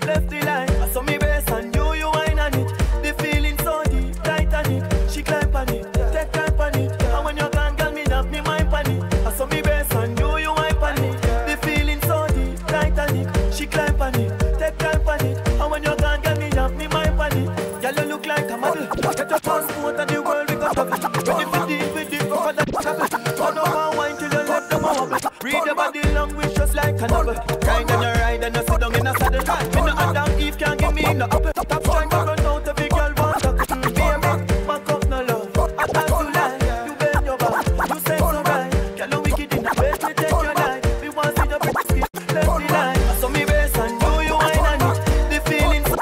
left the line. I saw me best and you wine on it. The feeling so deep, tight on it. She climb on it, take time on it. And when you're gone, girl, me have me mind on it. I saw me best and you wine on it. The feeling so deep, tight on it. She climb on it, take time on it. And when you're gone, girl, me have me mind on it. Girl, you look like a model. Get your passport and the world we can travel. Ready for deal with the crocodile travel. Turn over wine till you let them wobble. Read the body language just like a novel. Grind and you ride and you sit down in a saddle. Me no Adam Eve can't give me no apple. Top trying to run out every girl want to. Baby, back up no love. I pass you line, you bend your back. You say so right. Girl, you wicked in the bed, me take your life. We want to see the pretty skin, left the line. I saw me best and you wine on it. The feeling so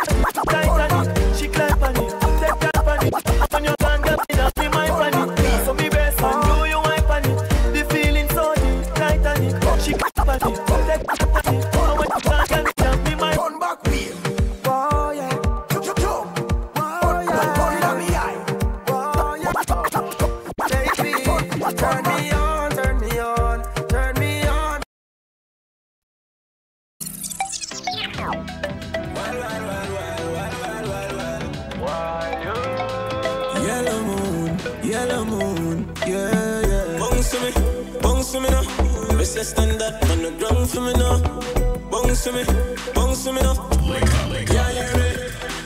tight on it. She climb on it, take time on it. When you can't get me, that's me mind on it. I saw me best and you wine on it. The feeling so deep, tight on it. She climb on it, take time on it. And when you can't get me, that's me mind. Turn back wheel. Oh yeah. Jump. Oh yeah. Put it on me eye. Oh yeah. Baby, turn me on, turn me on, turn me on. Yellow moon, yeah. Bounce to me now. Best you stand up on the ground for me now. Bounce to me now. Yeah.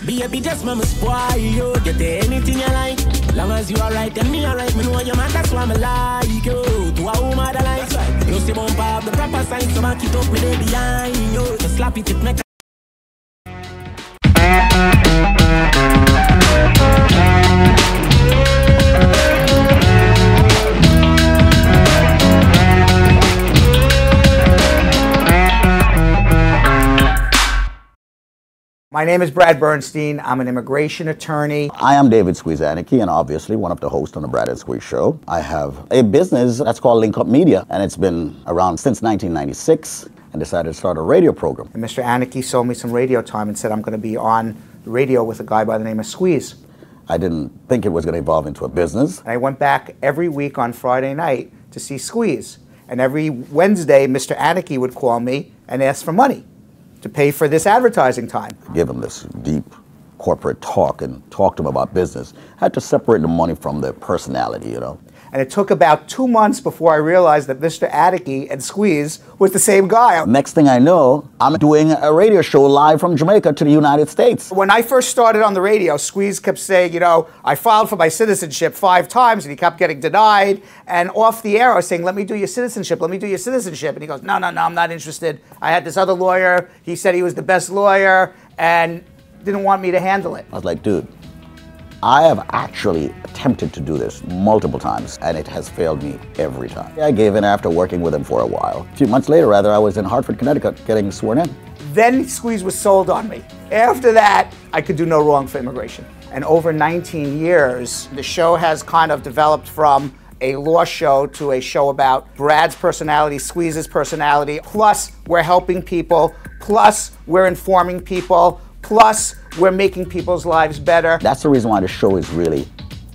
Baby, just mama spoil you. Get anything you like. Long as you alright and me alright. Me know you man, that's why me like you. To a woman that likes. You see bump up the proper sign. So I keep up with it behind you. Just slap it, make. My name is Brad Bernstein. I'm an immigration attorney. I am David Squeeze Annakie, and obviously one of the hosts on the Brad and Squeeze show. I have a business that's called Link Up Media, and it's been around since 1996, and decided to start a radio program. And Mr. Annakie sold me some radio time and said I'm going to be on the radio with a guy by the name of Squeeze. I didn't think it was going to evolve into a business. And I went back every week on Friday night to see Squeeze. And every Wednesday, Mr. Annakie would call me and ask for money to pay for this advertising time. Give him this deep corporate talk and talk to him about business. I had to separate the money from the personality, you know. And it took about 2 months before I realized that Mr. Annakie and Squeeze was the same guy. Next thing I know, I'm doing a radio show live from Jamaica to the United States. When I first started on the radio, Squeeze kept saying, you know, I filed for my citizenship 5 times and he kept getting denied. And off the air I was saying, let me do your citizenship, let me do your citizenship. And he goes, no, I'm not interested. I had this other lawyer, he said he was the best lawyer and didn't want me to handle it. I was like, dude, I have actually attempted to do this multiple times, and it has failed me every time. I gave in after working with him for a while. A few months later, rather, I was in Hartford, Connecticut, getting sworn in. Then Squeeze was sold on me. After that, I could do no wrong for immigration. And over 19 years, the show has kind of developed from a law show to a show about Brad's personality, Squeeze's personality, plus we're helping people, plus we're informing people, plus we're making people's lives better. That's the reason why the show is really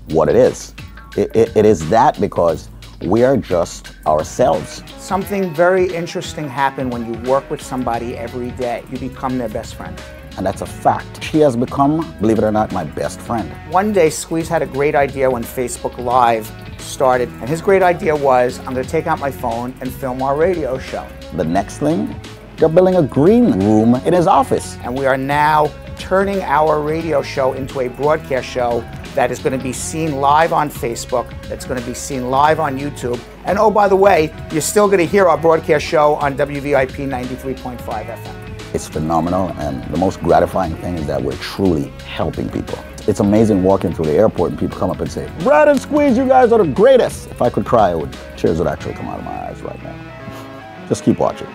what it is. It is that because we are just ourselves. Something very interesting happens when you work with somebody every day. You become their best friend. And that's a fact. She has become, believe it or not, my best friend. One day, Squeeze had a great idea when Facebook Live started. And his great idea was, I'm going to take out my phone and film our radio show. The next thing, they're building a green room in his office. And we are now turning our radio show into a broadcast show that is going to be seen live on Facebook, that's going to be seen live on YouTube. And oh, by the way, you're still going to hear our broadcast show on WVIP 93.5 FM. It's phenomenal, and the most gratifying thing is that we're truly helping people. It's amazing walking through the airport and people come up and say, Brad and Squeeze, you guys are the greatest. If I could cry, tears would actually come out of my eyes right now. Just keep watching.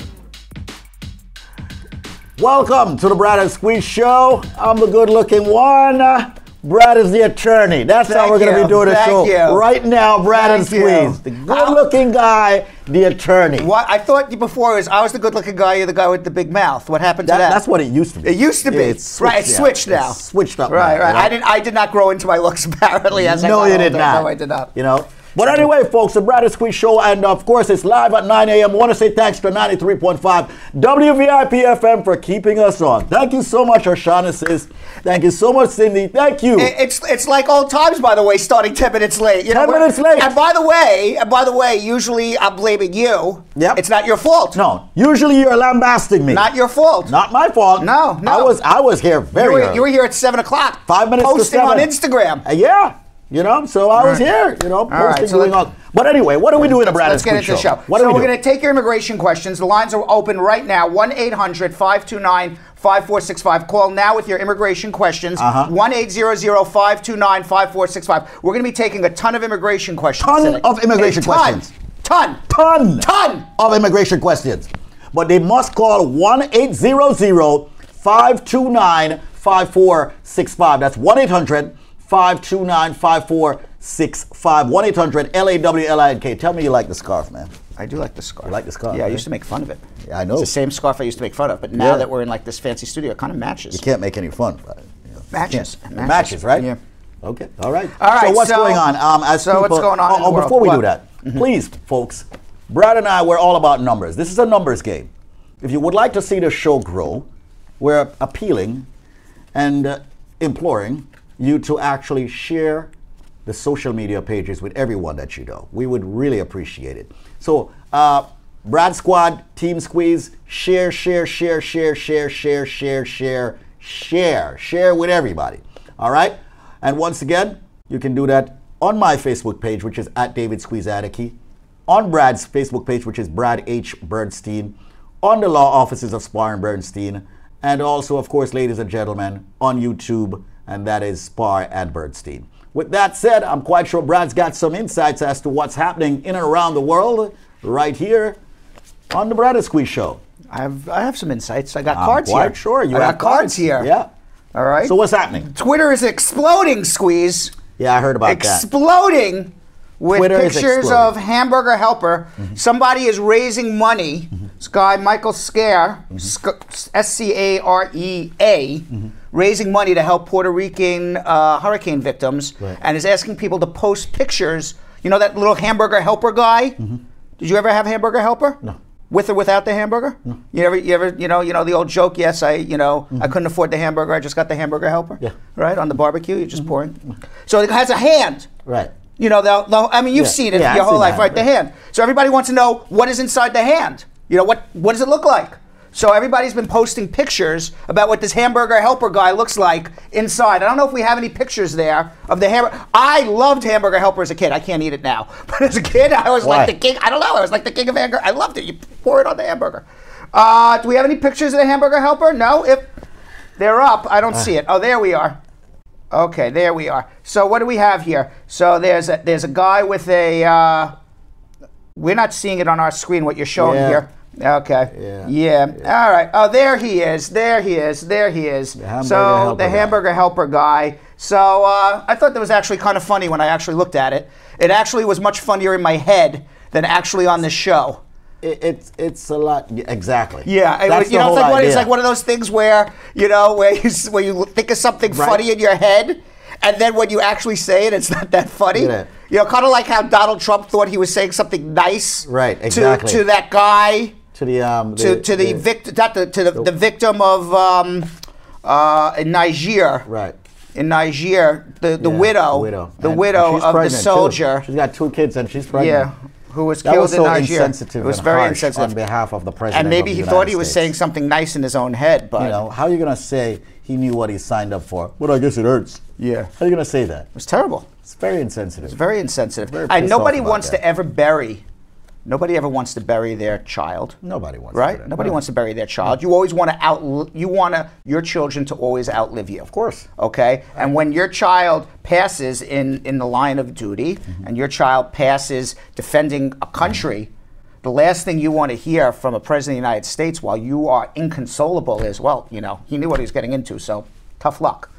Welcome to the Brad and Squeeze show. I'm the good-looking one. Brad is the attorney. That's how we're going to be doing the show right now. Brad and Squeeze, the good-looking guy, the attorney. What I thought before was I was the good-looking guy, you're the guy with the big mouth. What happened to that? That's what it used to be. It used to be. It's switched now. It's switched up. Right. Now, I did not grow into my looks apparently as I No, you did not. No, I did not. You know, But anyway, folks, the Brad and Squeeze Show, and of course, it's live at 9 a.m. I want to say thanks to 93.5 WVIP FM for keeping us on. Thank you so much, O'Shaughnessy. Thank you so much, Cindy. Thank you. It's like old times, by the way, starting 10 minutes late. 10 minutes late. And by the way, usually I'm blaming you. Yep. It's not your fault. No, usually you're lambasting me. Not your fault. Not my fault. No. I was here very early. You were here at 7 o'clock. 5 minutes posting to 7. on Instagram. Yeah. So I was here, posting going on. But anyway, what are we doing in a Brad and Squeeze Show? Let's get into the show. So we're going to take your immigration questions. The lines are open right now. 1-800-529-5465. Call now with your immigration questions. 1-800-529-5465. We're going to be taking a ton of immigration questions. Ton of immigration questions. Ton of immigration questions. But they must call 1-800-529-5465. That's 1-800-529-5465. 1-800-LAWLINK. Tell me you like the scarf, man. I do like the scarf. You like the scarf? Yeah, right? I used to make fun of it. Yeah, I know. It's the same scarf I used to make fun of, but now that we're in like this fancy studio, it kind of matches. You can't make any fun. Matches. Matches, right? Yeah. Okay. All right. So what's going on? What's going on? Before we do that, please, folks, Brad and I, we're all about numbers. This is a numbers game. If you would like to see the show grow, we're appealing and imploring you to actually share the social media pages with everyone that you know. We would really appreciate it. So, Brad Squad, Team Squeeze, share with everybody. All right? And once again, you can do that on my Facebook page, which is at David Squeeze Annakie, on Brad's Facebook page, which is Brad H. Bernstein, on the law offices of Spar and Bernstein, and also, of course, ladies and gentlemen, on YouTube, and that is Spar and Bernstein. With that said, I'm quite sure Brad's got some insights as to what's happening in and around the world right here on the Brad and Squeeze Show. I have some insights. I got cards here. I'm quite sure you have cards here. Yeah. All right. So what's happening? Twitter is exploding, Squeeze. Yeah, I heard about Exploding with Twitter pictures of Hamburger Helper. Somebody is raising money. This guy, Michael Scare, S-C-A-R-E-A, raising money to help Puerto Rican hurricane victims, and is asking people to post pictures. You know that little Hamburger Helper guy? Did you ever have Hamburger Helper? No. With or without the hamburger? No. You ever, the old joke, yes, I couldn't afford the hamburger, I just got the Hamburger Helper. Yeah. Right? On the barbecue, you just pour it. So it has a hand. Right. You've seen it your whole life, right? The hand. So everybody wants to know what is inside the hand. What does it look like? So everybody's been posting pictures about what this Hamburger Helper guy looks like inside. I don't know if we have any pictures there of the hamburger. I loved Hamburger Helper as a kid. I can't eat it now. But as a kid, I was like the king. I don't know. I was like the king of hamburger. I loved it. You pour it on the hamburger. Do we have any pictures of the Hamburger Helper? No? If they're up, I don't see it. Oh, there we are. Okay, there we are. So what do we have here? So there's a guy with a... we're not seeing it on our screen, what you're showing here. Okay. Yeah. All right. Oh, there he is. There he is. The Hamburger Helper guy. So I thought that was actually kind of funny when I actually looked at it. It actually was much funnier in my head than actually on this show. It's a lot. Exactly. Yeah. That's the whole idea. It's like one of those things where where you think of something funny in your head, and then when you actually say it, it's not that funny. Yeah. Kind of like how Donald Trump thought he was saying something nice. Right. Exactly. To that guy. To the victim of in Niger. Right. In Niger, the widow of the soldier. Too. She's got 2 kids and she's pregnant. Yeah. Who was killed in Niger. Insensitive. It was very insensitive on behalf of the president. And maybe he thought he was saying something nice in his own head, but how are you gonna say he knew what he signed up for? But I guess it hurts. Yeah. How are you gonna say that? It was terrible. It's very insensitive. It's very insensitive. And nobody wants to ever bury. Nobody ever wants to bury their child. Nobody wants to. Nobody wants to bury their child. You always want to your children to always outlive you. Of course. Okay? And when your child passes in the line of duty, and your child passes defending a country, the last thing you want to hear from a president of the United States while you are inconsolable is, he knew what he was getting into, so tough luck.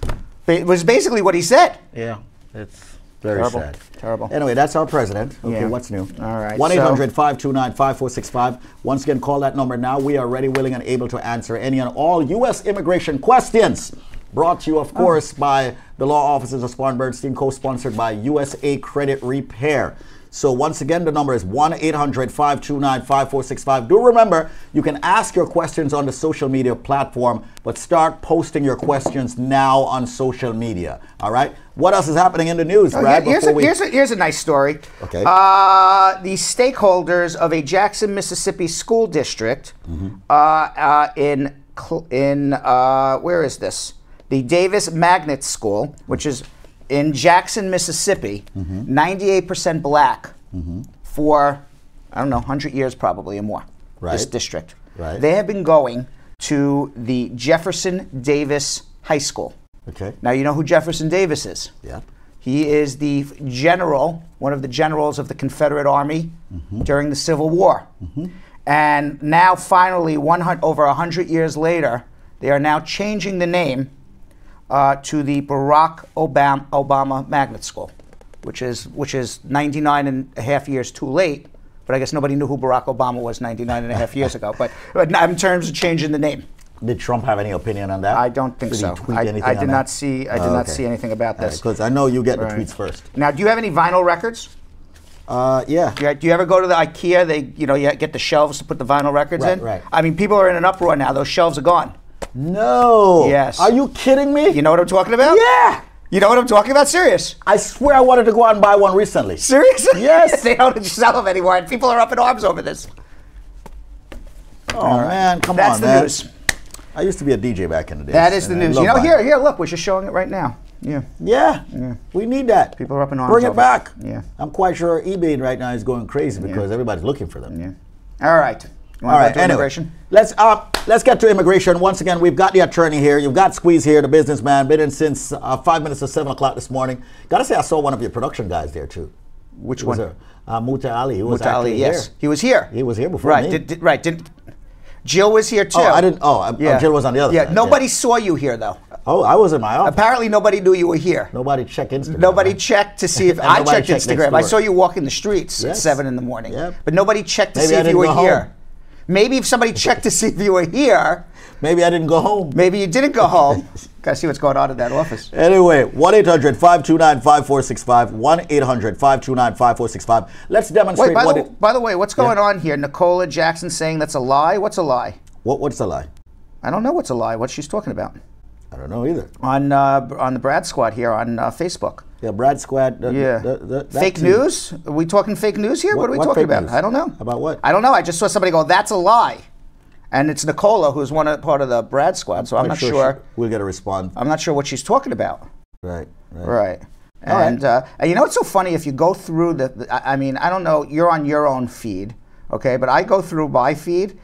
It was basically what he said. Yeah. It's very sad. Terrible. Anyway, that's our president. Okay, what's new? All right. 1-800-529-5465. Once again, call that number now. We are ready, willing, and able to answer any and all U.S. immigration questions. Brought to you, of course, by the law offices of Spar and Bernstein, co-sponsored by USA Credit Repair. So once again, the number is 1-800-529-5465. Do remember, you can ask your questions on the social media platform, but start posting your questions now on social media. All right? What else is happening in the news, Brad? Here's a nice story. Okay. The stakeholders of a Jackson, Mississippi school district in where is this? The Davis Magnet School, which is in Jackson, Mississippi, 98% black for, I don't know, 100 years probably or more, this district. Right. They have been going to the Jefferson Davis High School. Okay. Now, you know who Jefferson Davis is? Yeah. He is the general, one of the generals of the Confederate Army during the Civil War. And now, finally, over 100 years later, they are now changing the name to the Barack Obama Magnet School, which is 99 and a half years too late. But I guess nobody knew who Barack Obama was 99 and a half years ago. But in terms of changing the name. Did Trump have any opinion on that? I don't think so. I did not see anything about this. Because I know you get the tweets first. Now, do you have any vinyl records? Yeah. Do you ever go to the IKEA? You get the shelves to put the vinyl records in? Right. I mean, people are in an uproar now. Those shelves are gone. No. Yes. Are you kidding me? You know what I'm talking about? Yeah. You know what I'm talking about? Serious. I swear I wanted to go out and buy one recently. Seriously? Yes. They don't sell them anymore, and people are up in arms over this. Oh, man. Come on, That's man. the news. I used to be a DJ back in the day. That is the news. Here, look, we're just showing it right now. Yeah. We need that. People are up in arms. Bring it back. Yeah. I'm quite sure eBay right now is going crazy because everybody's looking for them. Yeah. All right. All right. Immigration. Let's get to immigration. Once again, we've got the attorney here. You've got Squeeze here, the businessman. Been in since 5 minutes to 7 o'clock this morning. Got to say, I saw one of your production guys there too. Which one? Muta Ali. He was Muta Ali. Yes, here. he was here. He was here before me. Right. Jill was here too. Oh, I didn't. Jill was on the other side. Nobody saw you here though. Oh, I was in my office. Apparently, nobody knew you were here. Nobody checked Instagram. Nobody checked to see if I checked Instagram. I saw you walking the streets at 7 in the morning. Yep. But nobody checked to see if you were here. Maybe if somebody checked to see if you were here. Maybe I didn't go home. Maybe you didn't go home. Got to see what's going on in that office. Anyway, 1-800-529-5465. 1-800-529-5465. Let's demonstrate. By the way, what's going on here? Nicola Jackson saying that's a lie. What's a lie? What's a lie? I don't know what's a lie. What she's talking about? I don't know either. On the Brad Squad here on Facebook. Yeah, Brad Squad. Fake news? Are we talking fake news here? What are we talking about? News? I don't know. About what? I don't know. I just saw somebody go, that's a lie. And it's Nicola, who's part of the Brad Squad, so I'm not sure. We'll get a response. I'm not sure what she's talking about. Right. And you know what's so funny? If you go through I mean, I don't know, you're on your own feed, okay? But I go through my feed.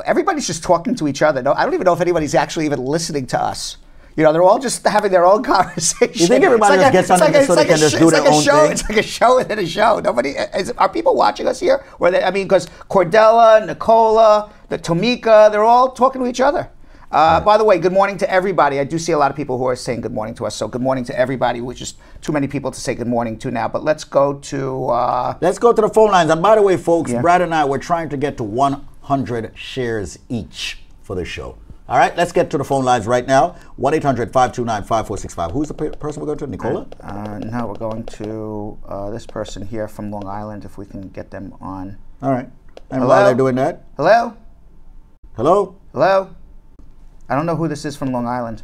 Everybody's just talking to each other. No, I don't even know if anybody's actually even listening to us. They're all just having their own conversation. You think everybody just gets on it so they can just do their own thing? It's like a show within a show. Are people watching us here? Because Cordella, Nicola, the Tomika, they're all talking to each other. By the way, good morning to everybody. I do see a lot of people who are saying good morning to us. So good morning to everybody, which is too many people to say good morning to now. But let's go to the phone lines. And by the way, folks, Brad and I, we're trying to get to 100 shares each for the show. All right, let's get to the phone lines right now. 1-800-529-5465. Who's the person we're going to? Nicola? No, we're going to this person here from Long Island, if we can get them on. All right. And while they're doing that. Hello? Hello? Hello? I don't know who this is from Long Island.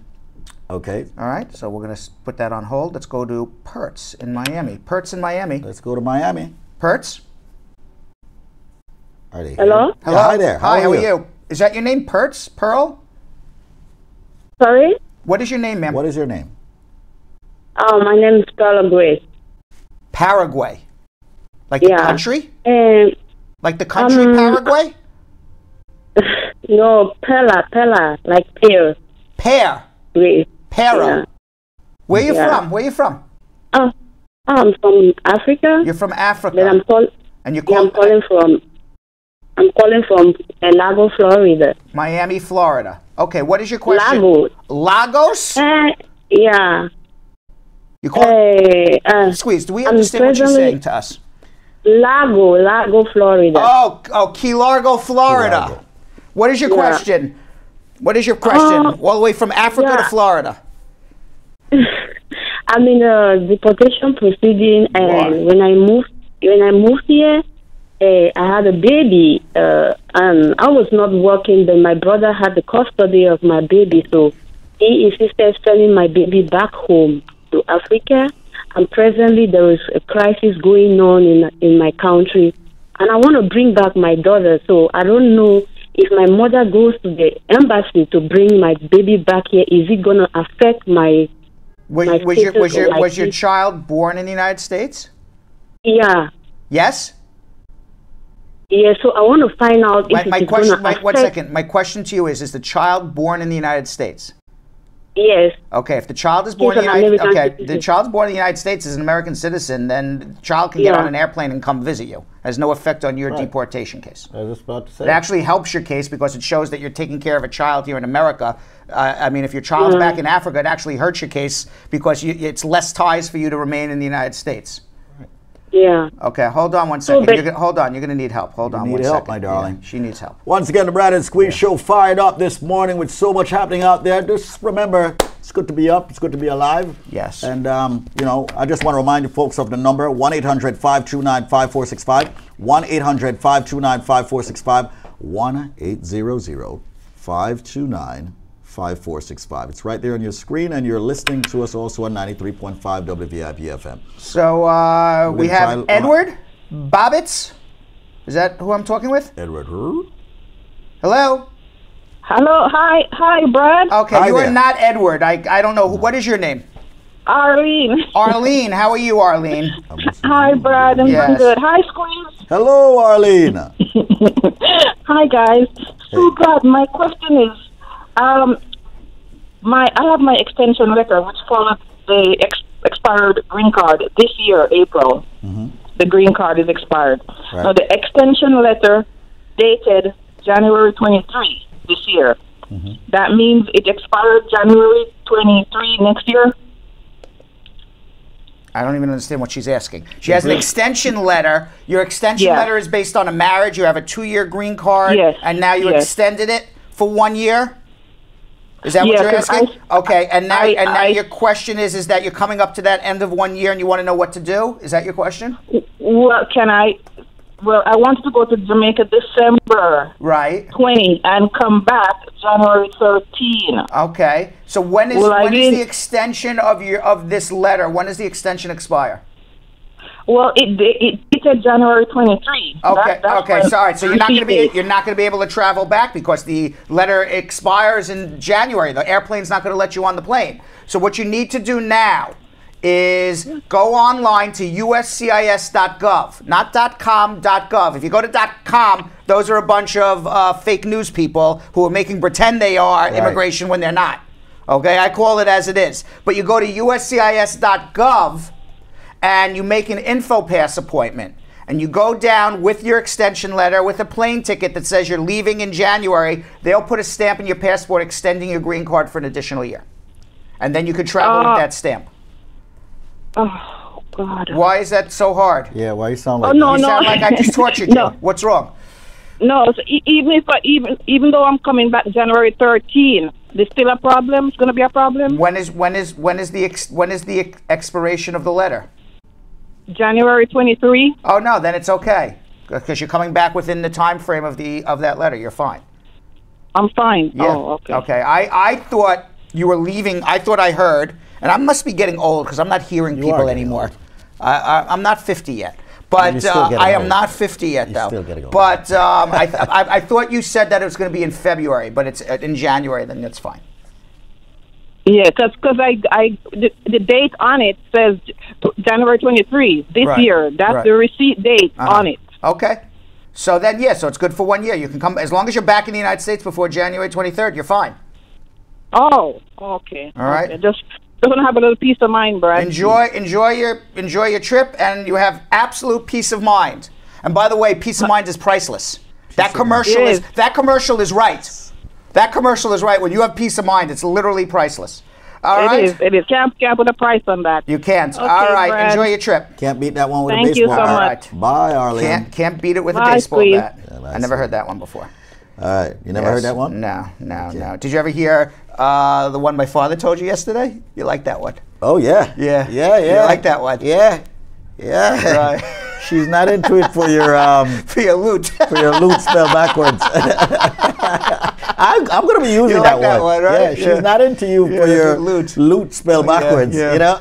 Okay. All right, so we're going to put that on hold. Let's go to Pertz in Miami. Pertz in Miami. Let's go to Miami. Pertz? Hello? Hello? Yeah, hi there. How are you? Is that your name, Pertz? Pearl? Sorry? What is your name, ma'am? What is your name? My name is Paraguay. Paraguay? Like the country? Like the country Paraguay? No, Pella, like pear. Pear? Grace. Para. Yeah. Where you from? Where you from? I'm from Africa. You're from Africa? But I'm calling from Lago, Florida. Miami, Florida. Okay, what is your question? Lagos? Yeah. You call Squeeze, do we understand what you're saying to us? Lago, Florida. Oh, Key Largo, Florida. Key Largo. What is your question? What is your question? All the way from Africa to Florida. I'm in a deportation proceeding, and when I moved when I moved here, I had a baby, and I was not working, but my brother had the custody of my baby, so he insisted sending my baby back home to Africa. And presently, there is a crisis going on in my country, and I want to bring back my daughter. So I don't know if my mother goes to the embassy to bring my baby back here. Is it going to affect my? Was your child born in the United States? Yeah. Yes. Yeah. So I want to find out if my it's question. going to affect. 1 second. My question to you is the child born in the United States? Yes. Okay, if the child is born in the the child's born in the United States as an American citizen, then the child can get on an airplane and come visit you. Has no effect on your deportation case. I was just about to say. It actually helps your case because it shows that you're taking care of a child here in America. I mean, if your child's back in Africa, it actually hurts your case because it's less ties for you to remain in the United States. Yeah. Okay, hold on 1 second. Hold on, you're going to need help. Hold on 1 second. Need help, my darling. Yeah, she needs help. Once again, the Brad and Squeeze Show fired up this morning with so much happening out there. Just remember, it's good to be up. It's good to be alive. Yes. And, you know, I just want to remind you folks of the number, 1-800-529-5465, 1-800-529-5465, 1-800-529-5465. It's right there on your screen, and you're listening to us also on 93.5 WVIP FM. So we have Edward Bobbitz. Is that who I'm talking with? Edward. Hello? Hello, hi, Brad. Okay, Hi you there. are not Edward. I don't know. What is your name? Arlene. Arlene. How are you, Arlene? Hi, Brad. I'm doing good. Hi, Squeeze. Hello, Arlene. Hi, guys. So, Brad, my question is, I have my extension letter, which followed the expired green card this year, April. The green card is expired. Right. Now, the extension letter dated January 23 this year. That means it expired January 23 next year? I don't even understand what she's asking. She has an extension letter. Your extension letter is based on a marriage. You have a 2-year green card, and now you extended it for 1 year? Is that what you're asking? Okay, and now your question is that you're coming up to that end of 1 year and you want to know what to do? Is that your question? Well, I wanted to go to Jamaica December 20 and come back January 13. Okay. So when is the extension of this letter? When does the extension expire? Well, it said January 23. Okay. Sorry. So you're not going to be able to travel back because the letter expires in January. The airplane's not going to let you on the plane. So what you need to do now is go online to USCIS.gov, not .com, .gov. If you go to .com, those are a bunch of fake news people who are making pretend they are immigration when they're not. Okay, I call it as it is. But you go to USCIS.gov and you make an InfoPass appointment. And you go down with your extension letter with a plane ticket that says you're leaving in January. They'll put a stamp in your passport extending your green card for an additional year. And then you could travel with that stamp. Oh, God. Why is that so hard? Yeah, why you sound like you sound like I just tortured you. What's wrong? No, so even though I'm coming back January 13, there's still a problem. It's going to be a problem. When is the expiration of the letter? January 23. Oh no, then it's okay because you're coming back within the time frame of that letter. You're fine. I'm fine. Yeah. Oh, okay. Okay. I thought you were leaving. I thought I heard, and I must be getting old because I'm not hearing people anymore. I'm not 50 yet. But I am not 50 yet, though. Still getting old. But I thought you said that it was going to be in February, but it's in January. Then that's fine. Yeah, because the date on it says January 23 this year. That's the receipt date on it. Okay. So then, so it's good for 1 year. You can come as long as you're back in the United States before January 23rd. You're fine. Oh, okay. All right. Okay. Just want to have a little peace of mind, Brad. Enjoy your trip, and you have absolute peace of mind. And by the way, peace of mind is priceless. That commercial is right. That commercial is right. When you have peace of mind, it's literally priceless. All right? It is. Can't put a price on that. You can't. Okay, all right. Brad. Enjoy your trip. Can't beat that one with a Thank you baseball so bat. much. Bye, Arlene. Can't beat it with a Bye, baseball Squeeze. bat. I never heard that one before. All right. You never heard that one? No. Did you ever hear the one my father told you yesterday? You like that one? Oh, yeah. Yeah. Yeah. You like that one? Yeah. Right. She's not into it for your For your loot. for your loot spelled backwards. I'm going to be using You that, like that one, right? Yeah, she's Yeah. not into you for Yeah, your loot. spelled backwards. yeah. You know,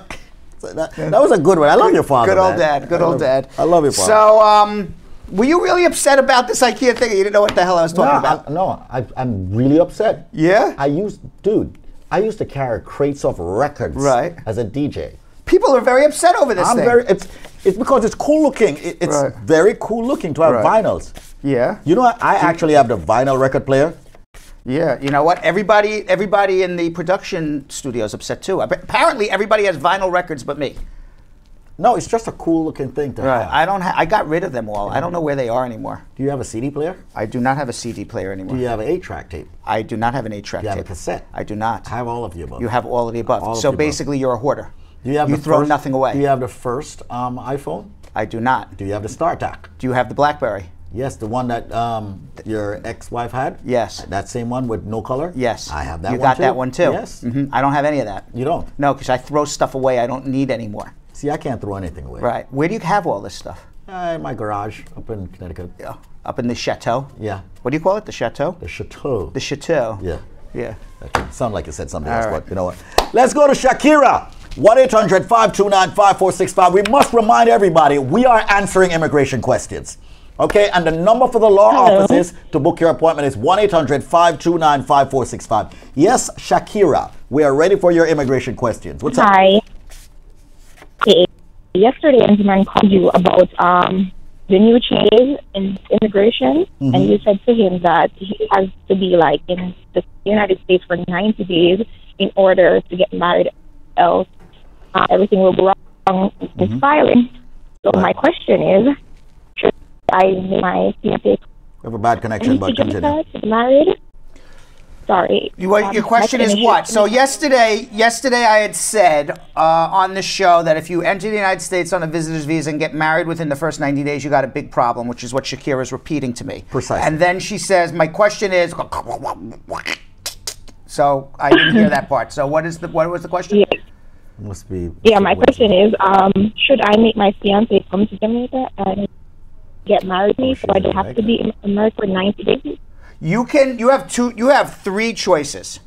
so that was a good one. I love your father. Good old man. dad. Good old dad. I love your father. So, were you really upset about this IKEA thing? You didn't know what the hell I was talking about? I'm really upset. Yeah? I used to carry crates of records Right. as a DJ. People are very upset over this thing. It's because it's cool looking. It's Right. very cool looking to have Right. vinyls. Yeah. You know what? I actually have the vinyl record player. Yeah, you know what? Everybody in the production studio is upset too. Apparently, everybody has vinyl records but me. No, it's just a cool looking thing to have. I don't. I got rid of them all. I don't know where they are anymore. Do you have a CD player? I do not have a CD player anymore. Do you have an 8-track tape? I do not have an 8-track Do you tape. have a cassette? I do not. I have all of the above. You have all of the above. All of So the above. basically, you're a hoarder. Do you have you the throw first, nothing away. Do you have the first iPhone? I do not. Do you have the StarTAC? Do you have the BlackBerry? Yes, the one that your ex-wife had? Yes. That same one with no color? Yes. I have that You one got too. that one too? Yes. I don't have any of that. You don't? No, because I throw stuff away I don't need anymore. See, I can't throw anything away. Right. Where do you have all this stuff? In my garage up in Connecticut. Yeah. Up in the chateau? Yeah. What do you call it? The chateau? The chateau. The chateau. Yeah. Yeah. That sounded like you said something All else, right. but you know what? Let's go to Shakira. 1-800-529-5465. We must remind everybody, we are answering immigration questions. Okay, and the number for the law offices to book your appointment is 1-800-529-5465. Yes, Shakira, we are ready for your immigration questions. What's up? Hi. Okay. Yesterday, a man called you about the new changes in immigration, and you said to him that he has to be like in the United States for 90 days in order to get married, else everything will go wrong with his filing. So my question is, should I make my fiancé We have a bad connection, but continue. to get married? Sorry. Your question is what? So yesterday I had said on the show that if you enter the United States on a visitor's visa and get married within the first 90 days, you got a big problem, which is what Shakira is repeating to me. Precisely. And then she says, my question is, so I didn't hear that part. So what was the question? Yes. Must be. Yeah, my question is, should I make my fiancé come to Jamaica and get married to me so I don't have to be in America for 90 days? You have three choices.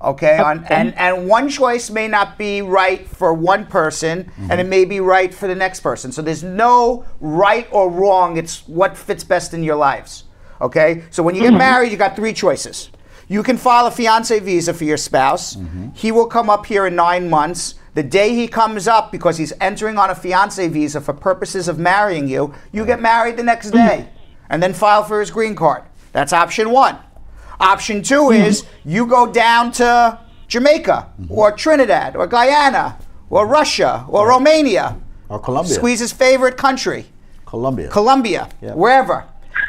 Okay, and one choice may not be right for one person, and it may be right for the next person. So there's no right or wrong. It's what fits best in your lives. Okay, so when you get married, you got three choices. You can file a fiancé visa for your spouse. He will come up here in 9 months. The day he comes up, because he's entering on a fiancé visa for purposes of marrying you, you get married the next day, and then file for his green card. That's option one. Option two is you go down to Jamaica or Trinidad or Guyana or Russia or Romania Or Colombia. Squeeze's favorite country. Colombia. Yeah. Wherever.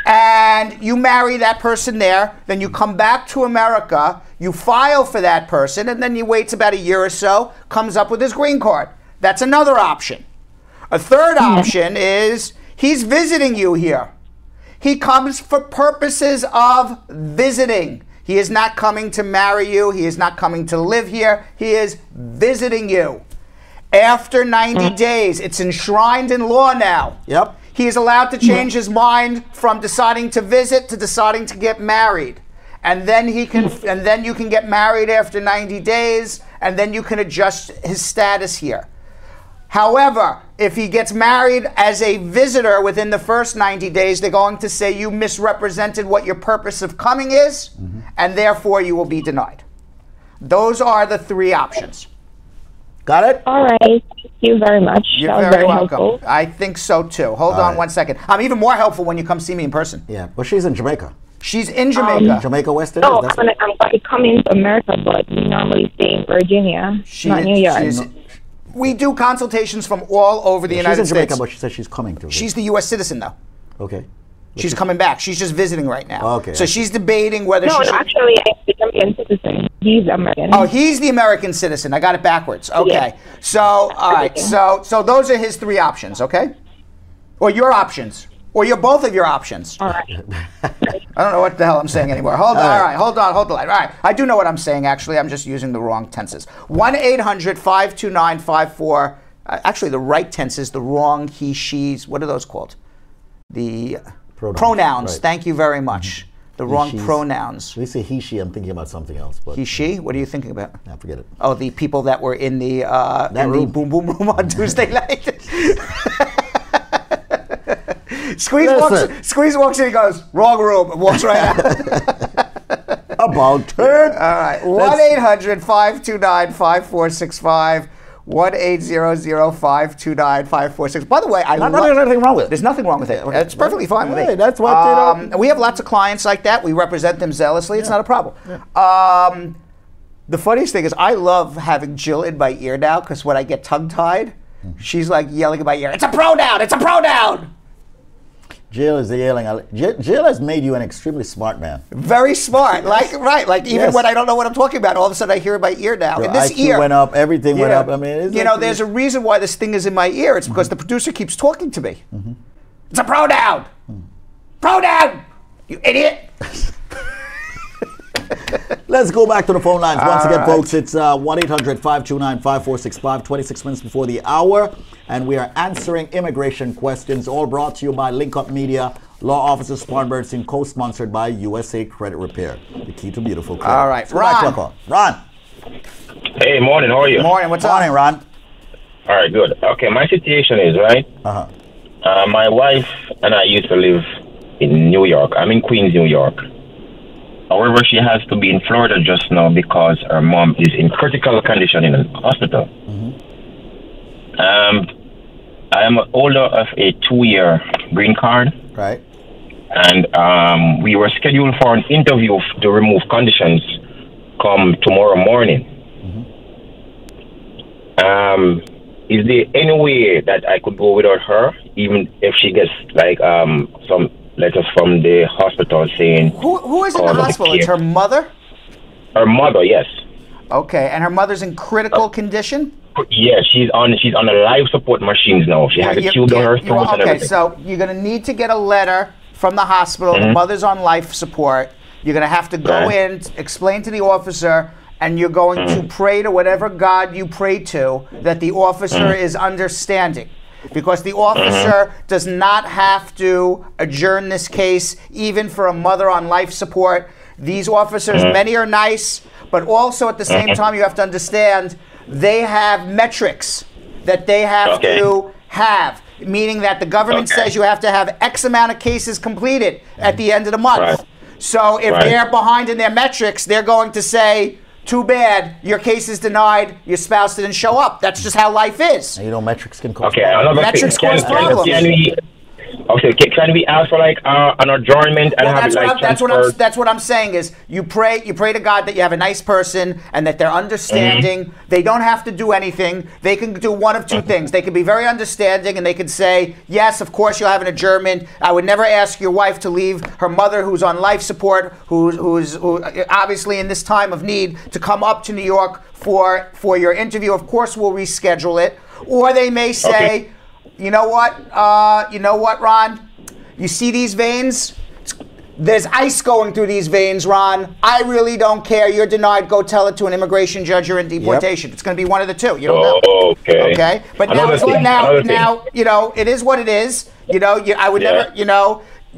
And you marry that person there, then you come back to America, you file for that person, and then he waits about a year or so, comes up with his green card. That's another option. A third option is he's visiting you here. He comes for purposes of visiting. He is not coming to marry you. He is not coming to live here. He is visiting you. After 90 days, it's enshrined in law now. Yep. He is allowed to change his mind from deciding to visit to deciding to get married. And then he can and then you can get married after 90 days, and then you can adjust his status here. However, if he gets married as a visitor within the first 90 days, they're going to say you misrepresented what your purpose of coming is, and therefore you will be denied. Those are the three options. Got it? All right. Thank you very much. You're That was very welcome. helpful. I think so too. Hold on 1 second. I'm even more helpful when you come see me in person. Yeah, but she's in Jamaica. She's in Jamaica. Jamaica West No, Indies. I'm going to come into America, but we normally stay in Virginia, not New York. We do consultations from all over the United She's in Jamaica, States. but she says she's coming to. She's the U.S. citizen, though. Okay. She's coming back. She's just visiting right now. Okay. So she's debating whether No, she should... actually, I'm the American citizen. He's American. Oh, he's the American citizen. I got it backwards. Okay. Yeah. So, all right. So those are his three options, okay? Or your options. Or both of your options. All right. I don't know what the hell I'm saying anymore. Hold on. All right. Hold on. Hold the line. All right. I do know what I'm saying, actually. I'm just using the wrong tenses. 1-800-529-5465. Actually, the right tense is the wrong he, she's. What are those called? The pronouns. Right. Thank you very much. The wrong pronouns. When you say he, she, I'm thinking about something else. But he, she? What are you thinking about? Nah, forget it. Oh, the people that were in the the boom boom room on Tuesday night. Squeeze walks in and goes, wrong room, and walks right out. About turn. All right. 1-800-529-5465. 1-800-529-5465. By the way, there's nothing wrong with it. There's nothing wrong with it. It's perfectly fine with me. That's what we have lots of clients like that. We represent them zealously. It's not a problem. The funniest thing is I love having Jill in my ear now because when I get tongue-tied, she's like yelling in my ear, "It's a pronoun! It's a pronoun!" Jill is yelling. Jill has made you an extremely smart man. Very smart. Like even when I don't know what I'm talking about, all of a sudden I hear in my ear now. Your in this IQ ear went up. Everything went up. I mean, there's a reason why this thing is in my ear. It's because the producer keeps talking to me. It's a pronoun. Pronoun. You idiot. Let's go back to the phone lines. Once again, folks, it's 1-800-529-5465, 26 minutes before the hour. And we are answering immigration questions, all brought to you by Link Up Media, Law Offices Spar and Bernstein, co-sponsored by USA Credit Repair, the key to beautiful credit. All right, Ron. Ron. Hey, morning. How are you? Morning. What's up? Morning, Ron. All right, good. Okay, my situation is, right? My wife and I used to live in New York. I'm in Queens, New York. However, she has to be in Florida just now because her mom is in critical condition in a hospital. I am an holder of a 2-year green card. Right. And we were scheduled for an interview to remove conditions come tomorrow morning. Is there any way that I could go without her, even if she gets like some letters from the hospital saying... Who is in the hospital? It's her mother? Her mother, yes. Okay, and her mother's in critical condition? Yeah, she's on a life support machines now. She has a tube down her throat and everything. Okay, so you're going to need to get a letter from the hospital. The mother's on life support. You're going to have to go in, explain to the officer, and you're going to pray to whatever God you pray to that the officer is understanding. Because the officer does not have to adjourn this case, even for a mother on life support. These officers, many are nice, but also at the same time you have to understand they have metrics that they have to have, meaning that the government says you have to have X amount of cases completed at the end of the month. So if they're behind in their metrics, they're going to say, too bad, your case is denied, your spouse didn't show up. That's just how life is. And you know metrics can cause problems. Metrics cause problems. Can we ask for like an adjournment and have it like transferred? That's what I'm saying is you pray to God that you have a nice person and that they're understanding. They don't have to do anything. They can do one of two things. They can be very understanding and they can say, yes, of course you'll have an adjournment. I would never ask your wife to leave her mother who's on life support, who's obviously in this time of need, to come up to New York for your interview. Of course we'll reschedule it. Or they may say, you know what, Ron? You see these veins? There's ice going through these veins, Ron. I really don't care. You're denied. Go tell it to an immigration judge. You're in deportation. It's going to be one of the two. You don't know. Okay. But now, it is what it is. I would never,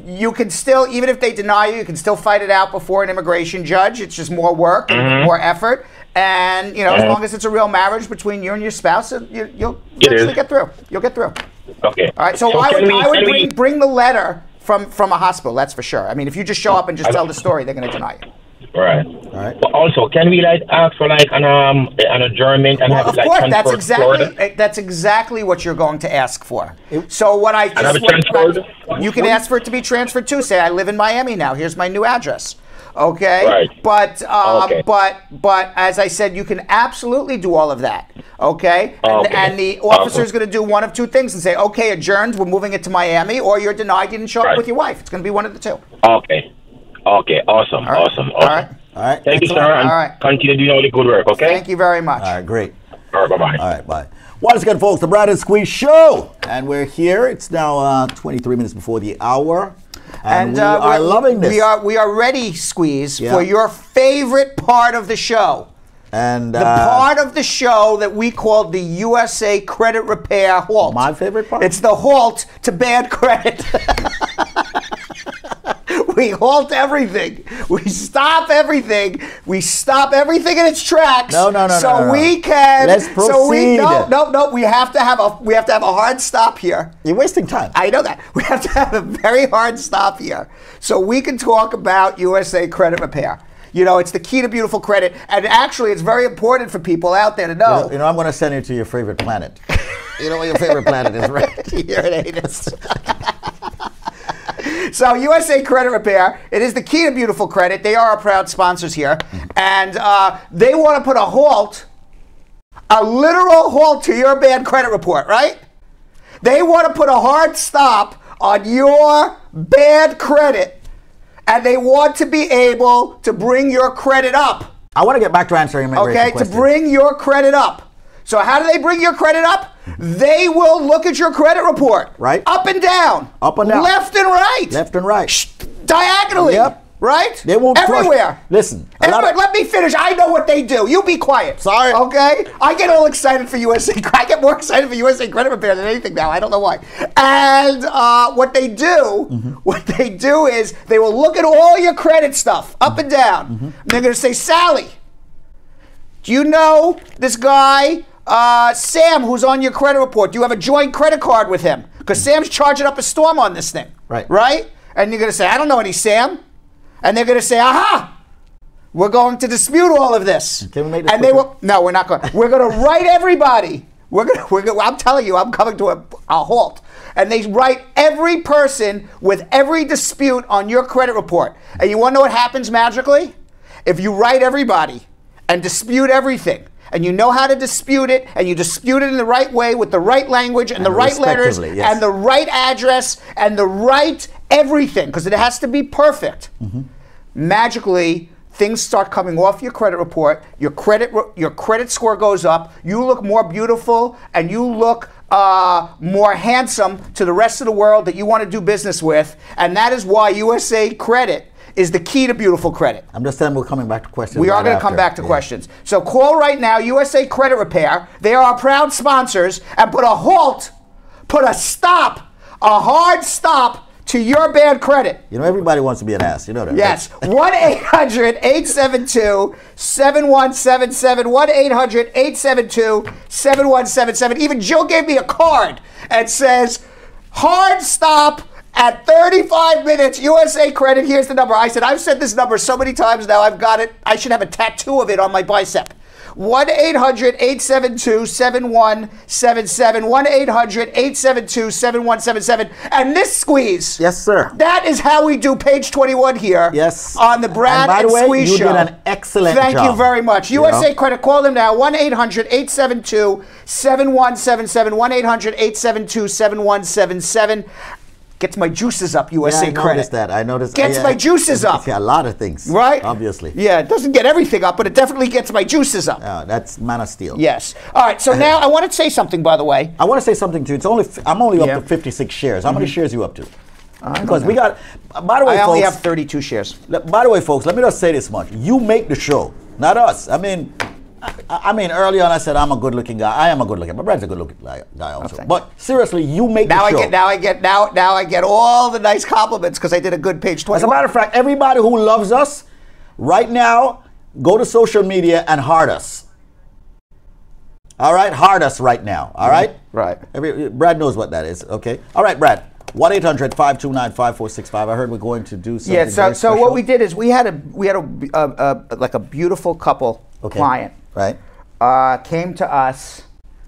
you can still, even if they deny you can still fight it out before an immigration judge. It's just more work and more effort. And, as long as it's a real marriage between you and your spouse, you'll eventually get through. You'll get through. Okay. All right. So I would bring the letter from a hospital. That's for sure. I mean, if you just show up and just tell the story, they're going to deny you. Right. All right. But also, can we ask for an adjournment and have it that's exactly what you're going to ask for. So you can ask for it to be transferred too. Say, I live in Miami now. Here's my new address. Okay. Right. But as I said, you can absolutely do all of that. Okay. And the officer is going to do one of two things and say, okay, adjourned. We're moving it to Miami, or you're denied. You didn't show up with your wife. It's going to be one of the two. Okay. Awesome. Awesome. All right. Thank you, sir. And continue doing all the good work. Okay. Thank you very much. All right. Great. All right. Bye-bye. All right. Bye. Once again, folks, the Brad and Squeeze Show, and we're here. It's now 23 minutes before the hour. And we are loving this. We are ready, Squeeze, for your favorite part of the show. And the part of the show that we called the USA Credit Repair Halt. My favorite part? It's the halt to bad credit. We halt everything. We stop everything. We stop everything in its tracks. No. So we can. Let's proceed. So no. We have to have a hard stop here. You're wasting time. I know that. We have to have a very hard stop here, so we can talk about USA Credit Repair. You know, it's the key to beautiful credit, and actually, it's very important for people out there to know. You know I'm going to send you to your favorite planet. You know what your favorite planet is, right? You're an anus. So USA Credit Repair, it is the key to beautiful credit. They are our proud sponsors here. And they want to put a literal halt to your bad credit report, right? They want to put a hard stop on your bad credit, and they want to be able to bring your credit up. I want to get back to answering immigration questions. To bring your credit up. So how do they bring your credit up? They will look at your credit report. Right. Up and down. Up and down. Left and right. Left and right. Diagonally. Yep. Right? They won't everywhere. Listen. Let me finish. I know what they do. You be quiet. Sorry. Okay? I get all excited for USA. I get more excited for USA Credit Repair than anything now. I don't know why. And what they do is they will look at all your credit stuff up and down. And they're going to say, Sally, do you know this guy, Sam, who's on your credit report? Do you have a joint credit card with him? Because Sam's charging up a storm on this thing. Right. Right? And you're going to say, I don't know any Sam. And they're going to say, aha, we're going to dispute all of this. Can we make this and they will, no, we're not going. We're going to write everybody. I'm telling you, I'm coming to a halt. And they write every person with every dispute on your credit report. And you want to know what happens magically? If you write everybody and dispute everything, and you know how to dispute it, and you dispute it in the right way with the right language and the right letters and the right address and the right everything, because it has to be perfect. Magically, things start coming off your credit report. Your credit score goes up. You look more beautiful, and you look more handsome to the rest of the world that you want to do business with. And that is why USA Credit is the key to beautiful credit. I'm just saying we're coming back to questions. We are going to come back to questions. So call right now, USA Credit Repair. They are our proud sponsors, and put a halt, put a stop, a hard stop to your bad credit. You know, everybody wants to be an ass. You know that, yes. Right? 1-800-872-7177. 1-800-872-7177. Even Jill gave me a card and says, hard stop at 35 minutes, USA Credit, here's the number. I said, I've said this number so many times now, I've got it. I should have a tattoo of it on my bicep. 1-800-872-7177. 1-800-872-7177. And this squeeze. Yes, sir. That is how we do page 21 here. Yes. On the Brad and Squeeze you Show. did an excellent job. Thank you very much. USA Credit, call them now. 1-800-872-7177. 1-800-872-7177. Gets my juices up, USA Credit. I noticed that. Gets my juices up. Yeah, a lot of things. Right? Obviously. Yeah, it doesn't get everything up, but it definitely gets my juices up. That's Man of Steel. Yes. All right, so now I want to say something, by the way. I want to say something too. I'm only up to 56 shares. How many shares are you up to? Because we got, by the way, I folks. only have 32 shares. By the way, folks, let me just say this much. You make the show, not us. I mean, early on I said I'm a good-looking guy. I am a good-looking. My Brad's a good-looking guy also. But seriously, you make the show. Now I get all the nice compliments because I did a good page 21. As a matter of fact, everybody who loves us right now, go to social media and heart us. All right, heart us right now. All right, right. Brad knows what that is. Okay. All right, Brad. 1-800-529-5465. I heard we're going to do something. Yeah. So what we did is we had a beautiful couple client. Right. Came to us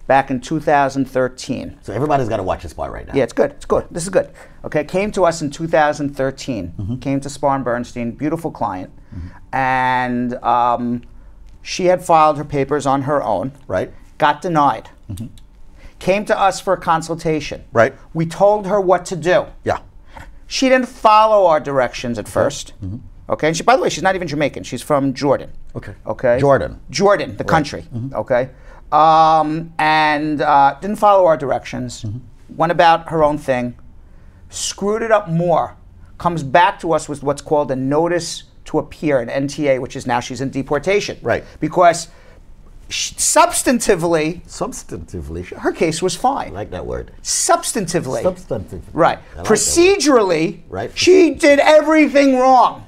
back in 2013. So everybody's got to watch this part right now. Yeah, it's good. It's good. This is good. Okay, came to us in 2013. Came to Spar and Bernstein. Beautiful client. And she had filed her papers on her own. Right. Got denied. Came to us for a consultation. Right. We told her what to do. Yeah. She didn't follow our directions at first. Okay, and by the way, she's not even Jamaican. She's from Jordan. Okay. Jordan, the country. Okay. And didn't follow our directions. Went about her own thing. Screwed it up more. Comes back to us with what's called a notice to appear, an NTA, which is now she's in deportation. Right. Because substantively, her case was fine. I like that word. Substantively. Substantively. Right. I like Procedurally, right. she did everything wrong.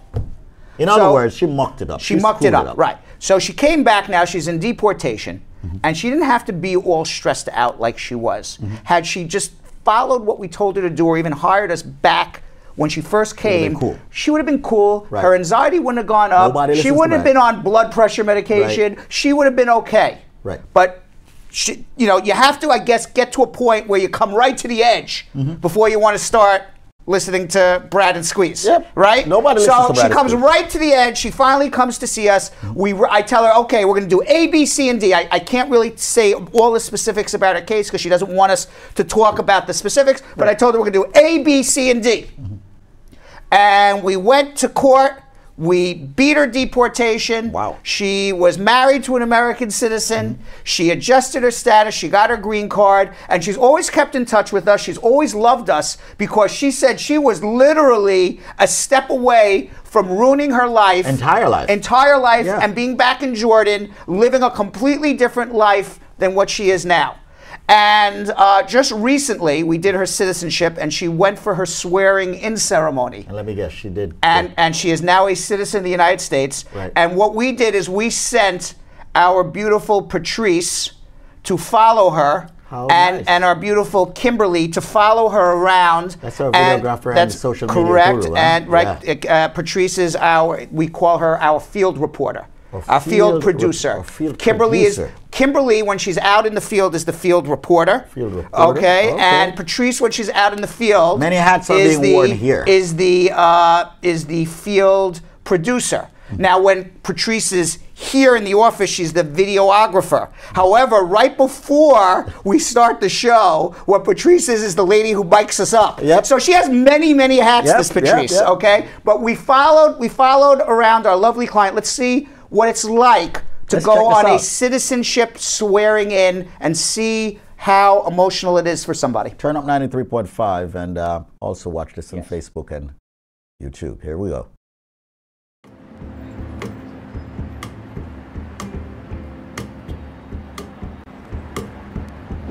In other words, she mucked it up. She mucked it up, right. So she came back now, she's in deportation, and she didn't have to be all stressed out like she was. Had she just followed what we told her to do or even hired us back when she first came, she would have been cool. Right. Her anxiety wouldn't have gone up. She wouldn't have been on blood pressure medication. Right. She would have been okay. Right. But she, you know, you have to, I guess, get to a point where you come right to the edge before you want to start listening to Brad and Squeeze. Yep. Right? Nobody listens to Brad. So she comes right to the edge. She finally comes to see us. I tell her, okay, we're going to do A, B, C, and D. I can't really say all the specifics about her case because she doesn't want us to talk about the specifics, but I told her we're going to do A, B, C, and D. And we went to court. We beat her deportation. Wow. She was married to an American citizen. She adjusted her status. She got her green card. And she's always kept in touch with us. She's always loved us because she said she was literally a step away from ruining her life. Entire life. And being back in Jordan, living a completely different life than what she is now. And just recently, we did her citizenship, and she went for her swearing-in ceremony. And let me guess, she did. And she is now a citizen of the United States. Right. And what we did is we sent our beautiful Patrice to follow her. And our beautiful Kimberly to follow her around. That's our videographer and social media correct. guru, And Patrice is we call her our field reporter. Our field producer. Kimberly, when she's out in the field, is the field reporter. Okay. And Patrice, when she's out in the field, many hats are being worn here. Is the field producer. Now, when Patrice is here in the office, she's the videographer. However, right before we start the show, what Patrice is the lady who bikes us up. Yep. So she has many, many hats, this Patrice, okay? But we followed around our lovely client. Let's see what it's like to go on a citizenship swearing in and see how emotional it is for somebody. Turn up 93.5 and also watch this on Facebook and YouTube. Here we go.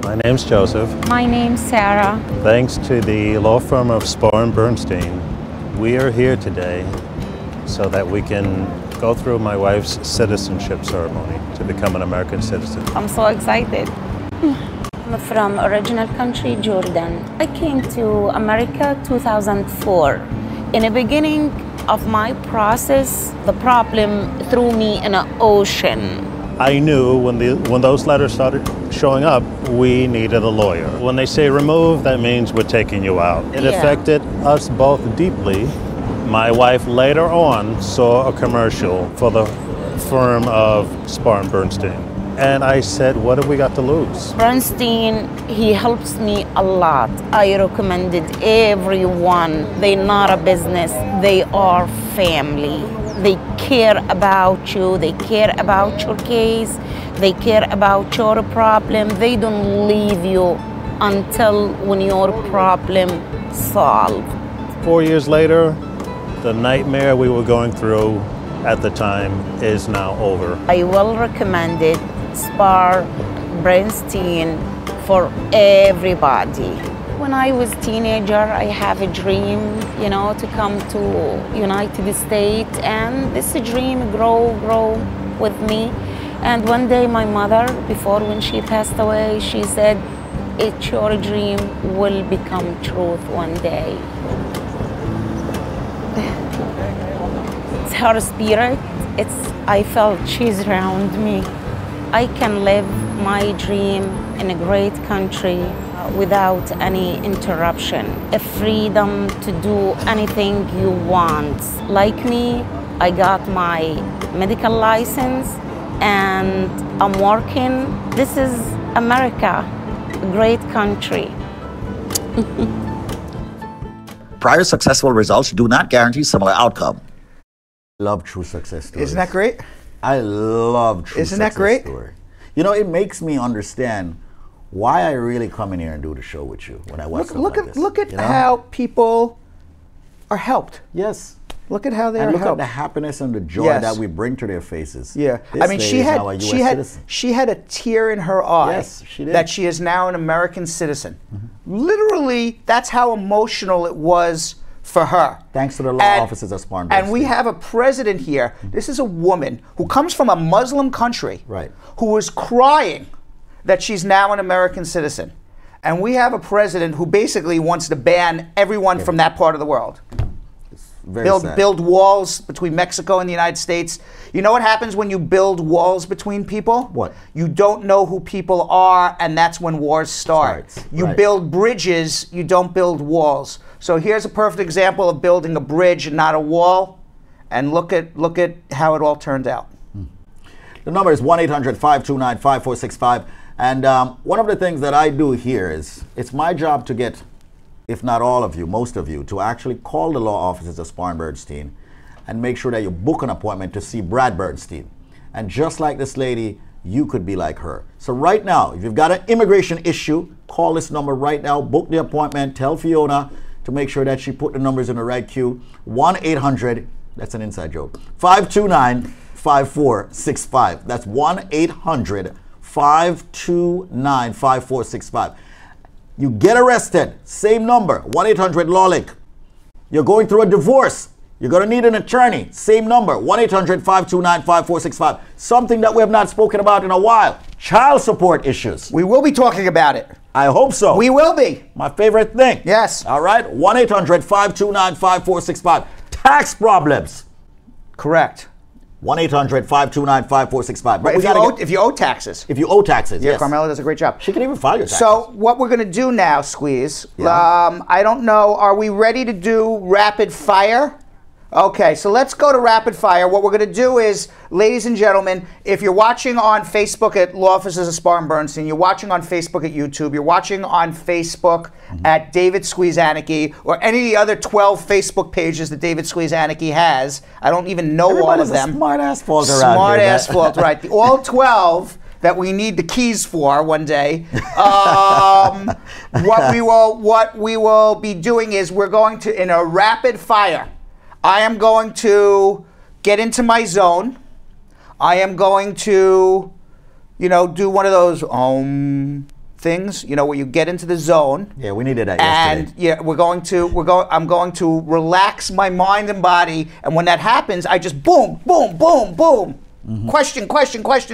My name's Joseph. My name's Sarah. Thanks to the law firm of Spar and Bernstein, we are here today so that we can go through my wife's citizenship ceremony to become an American citizen. I'm so excited. I'm from original country, Jordan. I came to America 2004. In the beginning of my process, the problem threw me in an ocean. I knew when those letters started showing up, we needed a lawyer. When they say remove, that means we're taking you out. It affected us both deeply. My wife later on saw a commercial for the firm of Spar and Bernstein. And I said, what have we got to lose? Bernstein, he helps me a lot. I recommended everyone. They're not a business, they are family. They care about you, they care about your case, they care about your problem. They don't leave you until when your problem solved. 4 years later, the nightmare we were going through at the time is now over. I will recommend it, Spar, Bernstein, for everybody. When I was a teenager, I have a dream, you know, to come to United States, and this dream grow with me. And one day my mother, before when she passed away, she said, your dream will become truth one day. It's her spirit, I felt she's around me. I can live my dream in a great country without any interruption. A freedom to do anything you want. Like me, I got my medical license and I'm working. This is America, a great country. Prior successful results do not guarantee similar outcome. Love true success stories. Isn't that great? I love true Isn't that great? Story. You know, it makes me understand why I really come in here and do the show with you when I watch Look like at how people are helped. Yes. Look at how they're And look at helped. the happiness and the joy Yes. that we bring to their faces. Yeah, This I mean, lady is now a US citizen. she had a tear in her eye. Yes, she did. That she is now an American citizen. Literally, that's how emotional it was for her. Thanks to the law offices of Spar. And we have a president here. This is a woman who comes from a Muslim country, Right. who was crying that she's now an American citizen. And we have a president who basically wants to ban everyone from that part of the world. Very sad. Build walls between Mexico and the United States. You know what happens when you build walls between people? What? You don't know who people are, and that's when wars start. You right. build bridges, you don't build walls. So here's a perfect example of building a bridge and not a wall. And look at how it all turned out. The number is 1-800-529-5465. And one of the things that I do here is, it's my job to get, if not all of you, most of you, to actually call the law offices of Spar and Bernstein and make sure that you book an appointment to see Brad Bernstein. And just like this lady, you could be like her. So right now, if you've got an immigration issue, call this number right now, book the appointment, tell Fiona to make sure that she put the numbers in the right queue. 1-800, that's an inside joke, 529-5465. That's 1-800-529-5465. You get arrested, same number, 1-800-LAWLINK. You're going through a divorce, you're going to need an attorney, same number, 1-800-529-5465. Something that we have not spoken about in a while, child support issues. We will be talking about it. I hope so. We will be. My favorite thing. Yes. All right, 1-800-529-5465. Tax problems. Correct. 1-800-529-5465. But if you owe taxes. If you owe taxes, Yeah, yes. Carmela does a great job. She can even file your taxes. So what we're going to do now, Squeeze, Yeah. I don't know, are we ready to do rapid fire? Okay, so let's go to rapid fire. What we're going to do is, ladies and gentlemen, if you're watching on Facebook at Law Offices of Spar and Bernstein, you're watching on Facebook at YouTube, you're watching on Facebook at David Squeeze Annakie, or any of the other 12 Facebook pages that David Squeeze Annakie has. I don't even know all of them. Smart asphalt around Smart here. asphalt, right. All 12 that we need the keys for one day. What we will be doing is we're going to, in a rapid fire, I am going to get into my zone. I am going to, do one of those things, where you get into the zone. Yeah, we needed that and yesterday. yeah, I'm going to relax my mind and body, and when that happens, I just boom, boom, boom, boom. Question,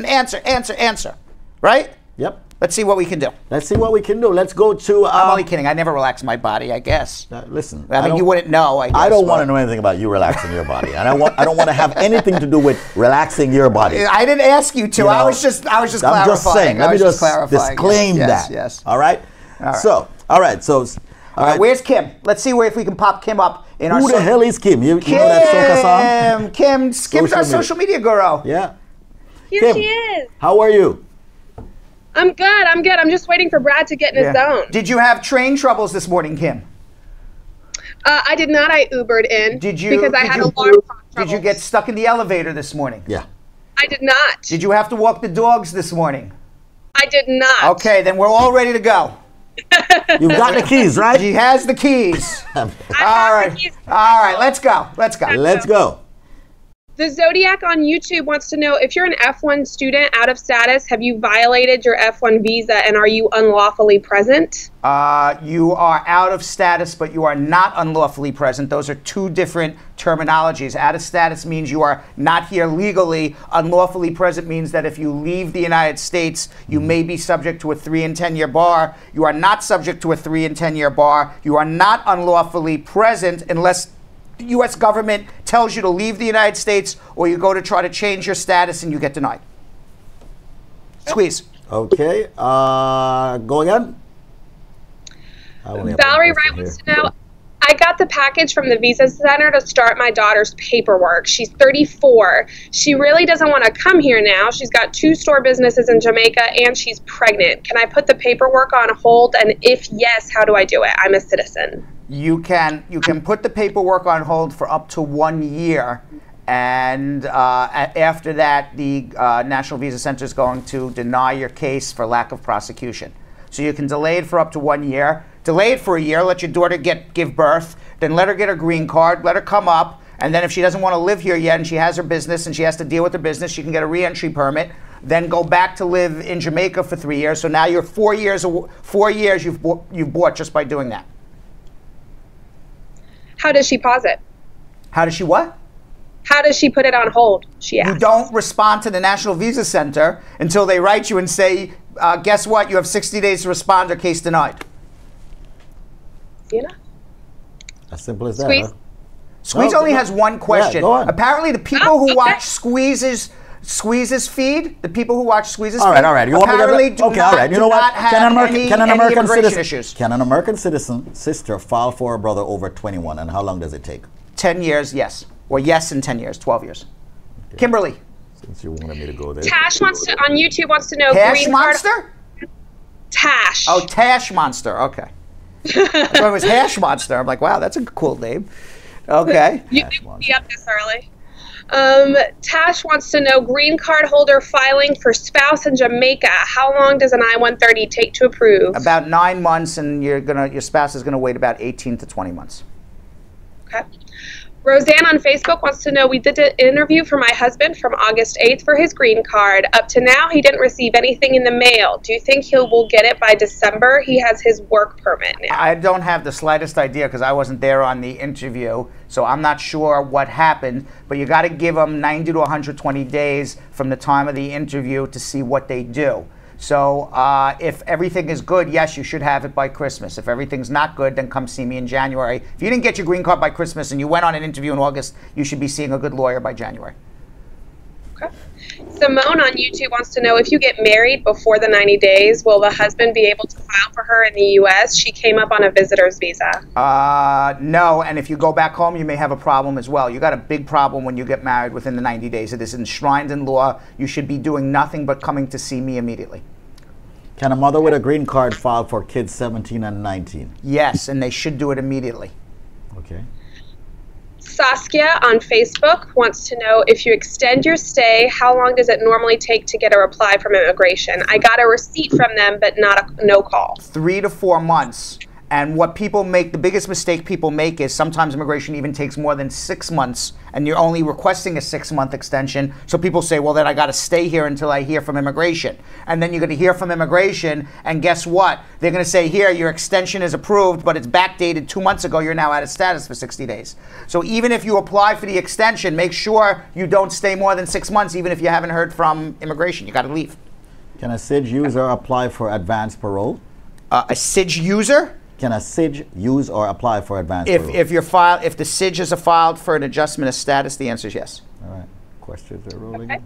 answer. Right? Yep. Let's see what we can do. Let's see what we can do. Let's go to... I'm only kidding. I never relax my body, I guess. Listen. I mean, you wouldn't know, I guess. I don't want to know anything about you relaxing your body. And I don't want to have anything to do with relaxing your body. I didn't ask you to. I was just clarifying. I'm just saying. Let me just disclaim that. Yes. All right? All right. So, all right. So, all right. Where's Kim? Let's see if we can pop Kim up in our... Who the hell is Kim? You know that soca song? Kim's our social media guru. Yeah. Here she is. How are you? I'm good. I'm just waiting for Brad to get in his zone. Did you have train troubles this morning, Kim? I did not. I Ubered in. Because I had alarm clock troubles. Did you get stuck in the elevator this morning? Yeah. I did not. Did you have to walk the dogs this morning? I did not. Okay, then we're all ready to go. You've got the keys, right? She has the keys. All right. All right, let's go. Let's go. The Zodiac on YouTube wants to know, if you're an F1 student out of status, have you violated your F1 visa and are you unlawfully present? You are out of status, but you are not unlawfully present. Those are two different terminologies. Out of status means you are not here legally. Unlawfully present means that if you leave the United States, you may be subject to a 3 and 10 year bar. You are not subject to a 3 and 10 year bar. You are not unlawfully present unless the U.S. government tells you to leave the United States, or you go to try to change your status and you get denied. Squeeze. Okay. Go again. Valerie Wright wants to know, I got the package from the Visa Center to start my daughter's paperwork. She's 34. She really doesn't want to come here now. She's got 2 store businesses in Jamaica and she's pregnant. Can I put the paperwork on hold? And if yes, how do I do it? I'm a citizen. You can put the paperwork on hold for up to 1 year, and after that, the National Visa Center is going to deny your case for lack of prosecution. So you can delay it for up to 1 year. Delay it for a year, let your daughter give birth, then let her get her green card, let her come up, And then if she doesn't want to live here yet and she has her business and she has to deal with her business, she can get a re-entry permit, then go back to live in Jamaica for 3 years. So now you're 4 years you've bought just by doing that. How does she pause it? How does she what? How does she put it on hold? She asks. You don't respond to the National Visa Center until they write you and say, guess what? You have 60 days to respond or case denied. See enough? As simple as that. Squeeze. Huh? Squeeze only has one question. Yeah, go on. Apparently, the people who watch Squeeze's feed, the people who watch Squeeze's all right. You apparently do okay, not, all right. You know what? Can an American citizen sister file for a brother over 21, and how long does it take? 10 years, yes. Or yes in 10 years, 12 years. Okay. Kimberly. Since you wanted me to go there. Tash on YouTube wants to know. Tash green Monster? Card. Tash. Oh, Tash Monster. Okay. I thought it was Hash Monster. I'm like, wow, that's a cool name. Okay. You be up this early. Tash wants to know green card holder filing for spouse in Jamaica. How long does an I-130 take to approve? About 9 months, and your spouse is gonna wait about 18 to 20 months. Okay. Roseanne on Facebook wants to know, we did an interview for my husband from August 8th for his green card. Up to now, he didn't receive anything in the mail. Do you think he will get it by December? He has his work permit now. I don't have the slightest idea because I wasn't there on the interview, so I'm not sure what happened, but you got to give them 90 to 120 days from the time of the interview to see what they do. So if everything is good, yes, you should have it by Christmas. If everything's not good, then come see me in January. If you didn't get your green card by Christmas and you went on an interview in August, you should be seeing a good lawyer by January. Okay. Simone on YouTube wants to know, if you get married before the 90 days, will the husband be able to file for her in the U.S.? She came up on a visitor's visa. No, and if you go back home, you may have a problem as well. You got a big problem when you get married within the 90 days. It is enshrined in law. You should be doing nothing but coming to see me immediately. Can a mother with a green card file for kids 17 and 19? Yes, and they should do it immediately. Okay. Saskia on Facebook wants to know, if you extend your stay, how long does it normally take to get a reply from immigration? I got a receipt from them, but no call. 3 to 4 months. And what people make, the biggest mistake people make is sometimes immigration even takes more than 6 months, and you're only requesting a 6-month extension. So people say, well, then I got to stay here until I hear from immigration. And then you're going to hear from immigration, and guess what? They're going to say, here, your extension is approved, but it's backdated 2 months ago. You're now out of status for 60 days. So even if you apply for the extension, make sure you don't stay more than 6 months, even if you haven't heard from immigration. You got to leave. Can a SIG user apply for advanced parole? A SIG user? Can a SIG use or apply for advanced parole? If the SIG is filed for an adjustment of status, the answer is yes. All right. Questions are rolling. Okay.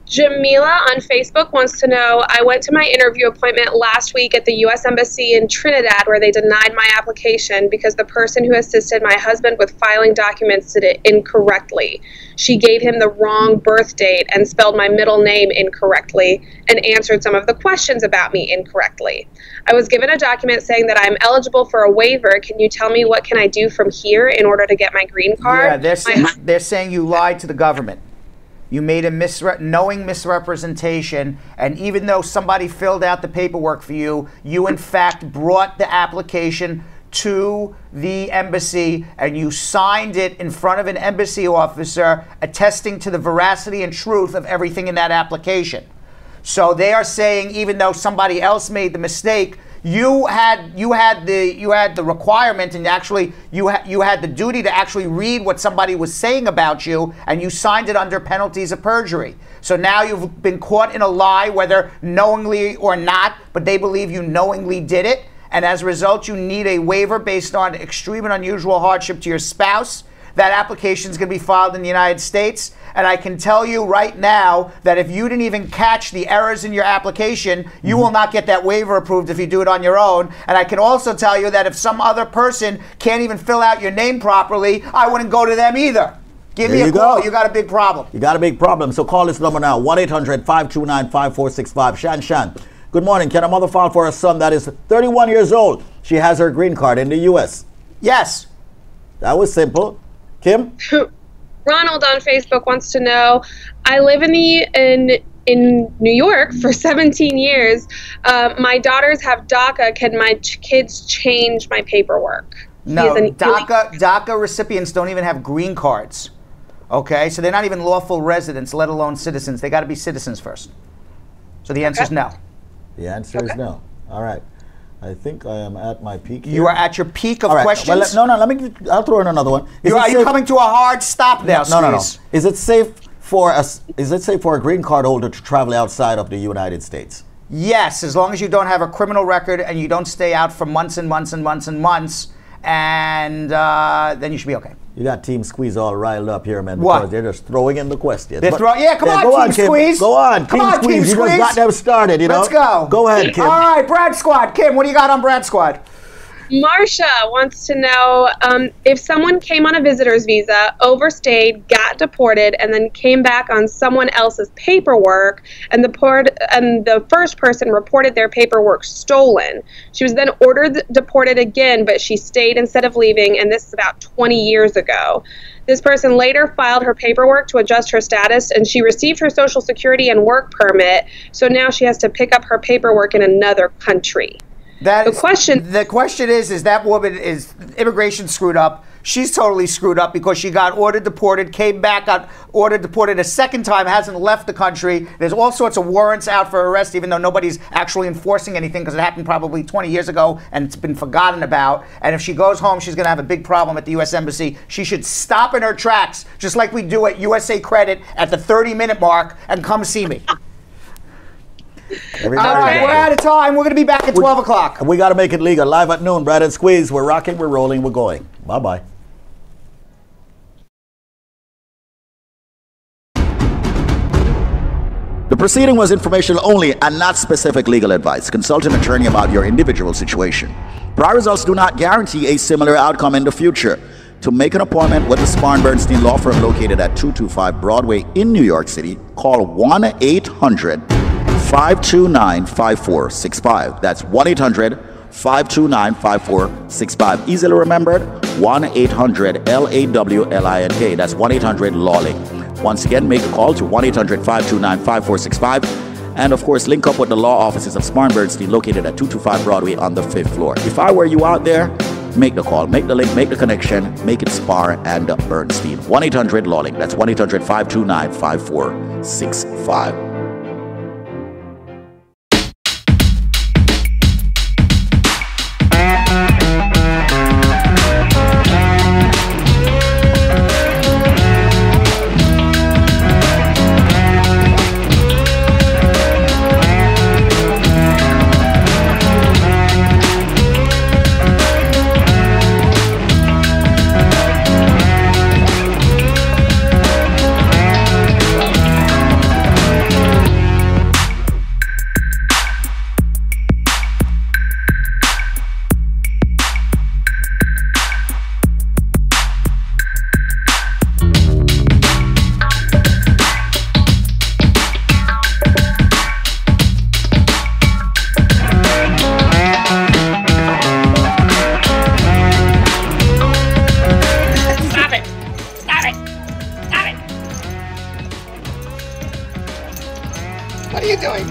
Jamila on Facebook wants to know, I went to my interview appointment last week at the U.S. Embassy in Trinidad where they denied my application because the person who assisted my husband with filing documents did it incorrectly. She gave him the wrong birth date and spelled my middle name incorrectly and answered some of the questions about me incorrectly. I was given a document saying that I'm eligible for a waiver. Can you tell me what can I do from here in order to get my green card? Yeah, they're saying you lied to the government. You made a knowing misrepresentation, and even though somebody filled out the paperwork for you, you in fact brought the application to the embassy and you signed it in front of an embassy officer attesting to the veracity and truth of everything in that application. So they are saying, even though somebody else made the mistake, you had the requirement, and actually you had the duty to actually read what somebody was saying about you, and you signed it under penalties of perjury. So now you've been caught in a lie, whether knowingly or not, but they believe you knowingly did it, and as a result you need a waiver based on extreme and unusual hardship to your spouse. That application is going to be filed in the United States, and I can tell you right now that if you didn't even catch the errors in your application, you will not get that waiver approved if you do it on your own. And I can also tell you that if some other person can't even fill out your name properly, I wouldn't go to them either. Give me a call. You got a big problem. You got a big problem. So call this number now, 1-800-529-5465. Shan. Good morning. Can a mother file for a son that is 31 years old? She has her green card in the U.S. Yes. That was simple. Kim? Ronald on Facebook wants to know, I live in New York for 17 years. My daughters have DACA. Can my kids change my paperwork? No, DACA recipients don't even have green cards. Okay, so they're not even lawful residents, let alone citizens. They got to be citizens first. So the answer is no. The answer is no. All right. I think I am at my peak here. You are at your peak of questions? Well, I'll throw in another one. Are you coming to a hard stop now, No. Is it safe for a green card holder to travel outside of the United States? Yes, as long as you don't have a criminal record and you don't stay out for months and months and months and months, and then you should be okay. You got Team Squeeze all riled up here, man, What? because they're just throwing in the questions. Come on, Team Squeeze. Go on, Come on, Team Squeeze. You just got them started, you know? Let's go. Go ahead, Kim. All right, Brad Squad. Kim, what do you got on Brad Squad? Marsha wants to know if someone came on a visitor's visa, overstayed, got deported, and then came back on someone else's paperwork, and the first person reported their paperwork stolen. She was then deported again, but she stayed instead of leaving, and this is about 20 years ago. This person later filed her paperwork to adjust her status, and she received her Social Security and work permit, so now she has to pick up her paperwork in another country. The question is that woman is immigration screwed up. She's totally screwed up because she got ordered deported, came back, got ordered deported a second time, hasn't left the country. There's all sorts of warrants out for arrest, even though nobody's actually enforcing anything because it happened probably 20 years ago and it's been forgotten about. And if she goes home, she's going to have a big problem at the U.S. Embassy. She should stop in her tracks, just like we do at USA Credit at the 30-minute mark, and come see me. All right, we're out of time. We're going to be back at 12 o'clock. We got to make it legal. Live at noon, Brad and Squeeze. We're rocking, we're rolling, we're going. Bye-bye. The proceeding was informational only and not specific legal advice. Consult an attorney about your individual situation. Prior results do not guarantee a similar outcome in the future. To make an appointment with the Spar and Bernstein law firm located at 225 Broadway in New York City, call 1-800-529-5465. That's 1-800-529-5465. Easily remembered, 1-800-LAWLINK. That's 1-800-LAWLINK. Once again, make a call to 1-800-529-5465. And of course, link up with the law offices of Spar and Bernstein located at 225 Broadway on the 5th floor. If I were you out there, make the call, make the link, make the connection, make it Spar and Bernstein. 1-800-LAWLINK. That's 1-800-529-5465. What are you doing?